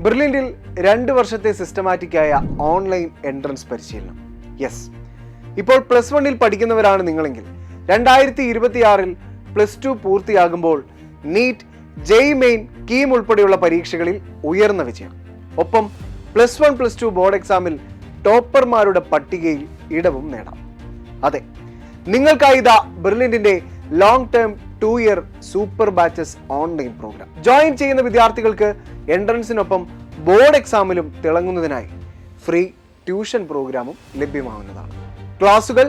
ബ്രില്യൻറ്റിൽ 2 വർഷത്തെ സിസ്റ്റമാറ്റിക്കായ online entrance പരിശീലനം. Yes, ഇപ്പോൾ +1 പഠിക്കുന്നവരാണ് നിങ്ങളെങ്കിൽ 2026 +2 പൂർത്തിയാകുമ്പോൾ നീറ്റ്, ജെഇ മെയിൻ, കീം ഉൾപ്പെടെയുള്ള പരീക്ഷകളിൽ ഉയർന്ന വിജയം, ഒപ്പം +1 +2 ബോർഡ് എക്സാമിൽ ടോപ്പർമാരുടെ പട്ടികയിൽ ഇടവും നേടാം. അതെ, നിങ്ങൾക്കായി ഇതാ ബ്രില്യൻറ്റിന്റെ long term 2 year super batches online program. Join ചെയ്യുന്ന വിദ്യാർത്ഥികൾക്ക് എൻട്രൻസിനൊപ്പം ബോർഡ് എക്സാമിലും തിളങ്ങുന്നതിനായി ഫ്രീ ട്യൂഷൻ പ്രോഗ്രാമും ലഭ്യമാവുന്നതാണ്. ക്ലാസുകൾ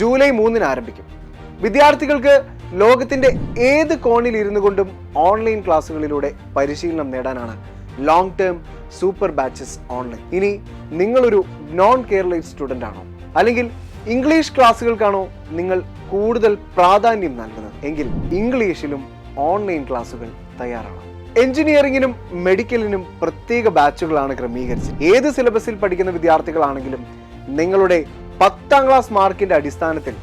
ജൂലൈ 3 ആരംഭിക്കും. വിദ്യാർത്ഥികൾക്ക് ലോകത്തിന്റെ ഏത് കോണിൽ ഇരുന്നു കൊണ്ടും ഓൺലൈൻ ക്ലാസ്സുകളിലൂടെ പരിശീലനം നേടാനാണ് long term super batches online. ഇനി നിങ്ങളൊരു നോൺ കേരളൈറ്റ് സ്റ്റുഡൻ്റ് ആണോ, അല്ലെങ്കിൽ ഇംഗ്ലീഷ് ക്ലാസ്സുകൾക്കാണോ നിങ്ങൾ കൂടുതൽ പ്രാധാന്യം നൽകുന്നത് എങ്കിൽ ഇംഗ്ലീഷിലും ഓൺലൈൻ ക്ലാസ്സുകൾ തയ്യാറാണ്. എഞ്ചിനീയറിംഗിനും മെഡിക്കലിനും പ്രത്യേക ബാച്ചുകളാണ് ക്രമീകരിച്ചത്. ഏത് സിലബസിൽ പഠിക്കുന്ന വിദ്യാർത്ഥികളാണെങ്കിലും നിങ്ങളുടെ 10ാം ക്ലാസ് മാർക്കിന്റെ അടിസ്ഥാനത്തിൽ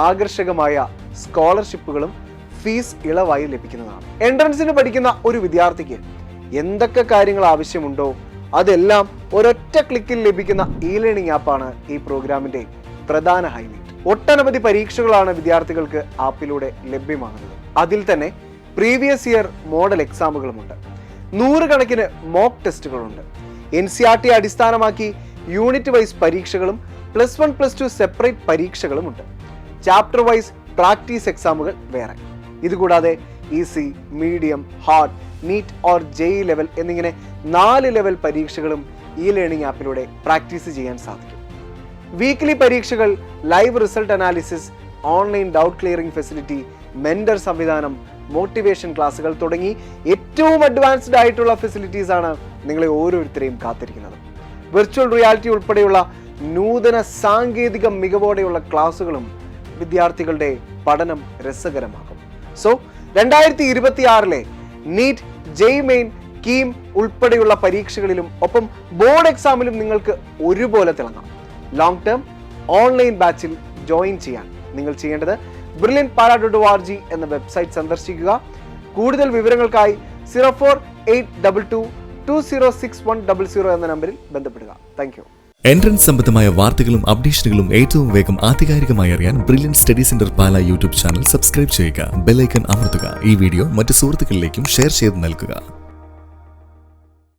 ആകർഷകമായ സ്കോളർഷിപ്പുകളും ഫീസ് ഇളവായി ലഭിക്കുന്നതാണ്. എൻട്രൻസിന് പഠിക്കുന്ന ഒരു വിദ്യാർത്ഥിക്ക് എന്തൊക്കെ കാര്യങ്ങൾ ആവശ്യമുണ്ടോ അതെല്ലാം ഒരൊറ്റ ക്ലിക്കിൽ ലഭിക്കുന്ന ലേണിംഗ് ആപ്പാണ് ഈ പ്രോഗ്രാമിന്റെ പ്രധാന ഹൈലൈറ്റ്. ഒട്ടനവധി പരീക്ഷകളാണ് വിദ്യാർത്ഥികൾക്ക് ആപ്പിലൂടെ ലഭ്യമാകുന്നത്. അതിൽ തന്നെ പ്രീവിയസ് ഇയർ മോഡൽ എക്സാമുകളുമുണ്ട്. 100 കണക്കിന് മോക്ക് ടെസ്റ്റുകളുണ്ട്. NCERT അടിസ്ഥാനമാക്കി യൂണിറ്റ് വൈസ് പരീക്ഷകളും +1 +2 സെപ്പറേറ്റ് പരീക്ഷകളുമുണ്ട്. ചാപ്റ്റർ വൈസ് പ്രാക്ടീസ് എക്സാമുകൾ വേറെ. ഇതുകൂടാതെ easy, medium, hard, NEET or JEE level എന്നിങ്ങനെ 4 ലെവൽ പരീക്ഷകളും ഈ ലേണിംഗ് ആപ്പിലൂടെ പ്രാക്ടീസ് ചെയ്യാൻ സാധിക്കും. വീക്ക്ലി പരീക്ഷകൾ, live result analysis, online doubt clearing facility, mentor സംവിധാനം, മോട്ടിവേഷൻ ക്ലാസുകൾ തുടങ്ങി ഏറ്റവും അഡ്വാൻസ്ഡ് ആയിട്ടുള്ള ഫെസിലിറ്റീസ് ആണ് നിങ്ങളെ ഓരോരുത്തരെയും കാത്തിരിക്കുന്നത്. വിർച്വൽ റിയാലിറ്റി ഉൾപ്പെടെയുള്ള നൂതന സാങ്കേതിക മികവോടെയുള്ള ക്ലാസുകളും വിദ്യാർത്ഥികളുടെ പഠനം രസകരമാക്കും. So 2026 NEET, JEE Main, KEAM ഉൾപ്പെടെയുള്ള പരീക്ഷകളിലും ഒപ്പം ബോർഡ് എക്സാമിലും നിങ്ങൾക്ക് ഒരുപോലെ തിളങ്ങാം. ലോങ് ടേം ഓൺലൈൻ ബാച്ചിൽ ജോയിൻ ചെയ്യാൻ നിങ്ങൾ ചെയ്യേണ്ടത് brilliantpara.org എന്ന വെബ്സൈറ്റ് സന്ദർശിക്കുക. കൂടുതൽ വിവരങ്ങൾക്കായി 0482220610 എന്ന നമ്പറിൽ ബന്ധപ്പെടുക. Thank you. എൻട്രൻസ് സംബന്ധമായ വാർത്തകളും അപ്ഡേഷനുകളും ഏറ്റവും വേഗം ആധികാരികമായി അറിയാൻ ബ്രില്യൻറ്റ് സ്റ്റഡി സെന്റർ പാല യൂട്യൂബ് ചാനൽ സബ്സ്ക്രൈബ് ചെയ്യുക. ബെൽ ഐക്കൺ അമർത്തുക. ഈ വീഡിയോ മറ്റ് സുഹൃത്തുക്കളിലേക്കും ഷെയർ ചെയ്ത് നൽകുക.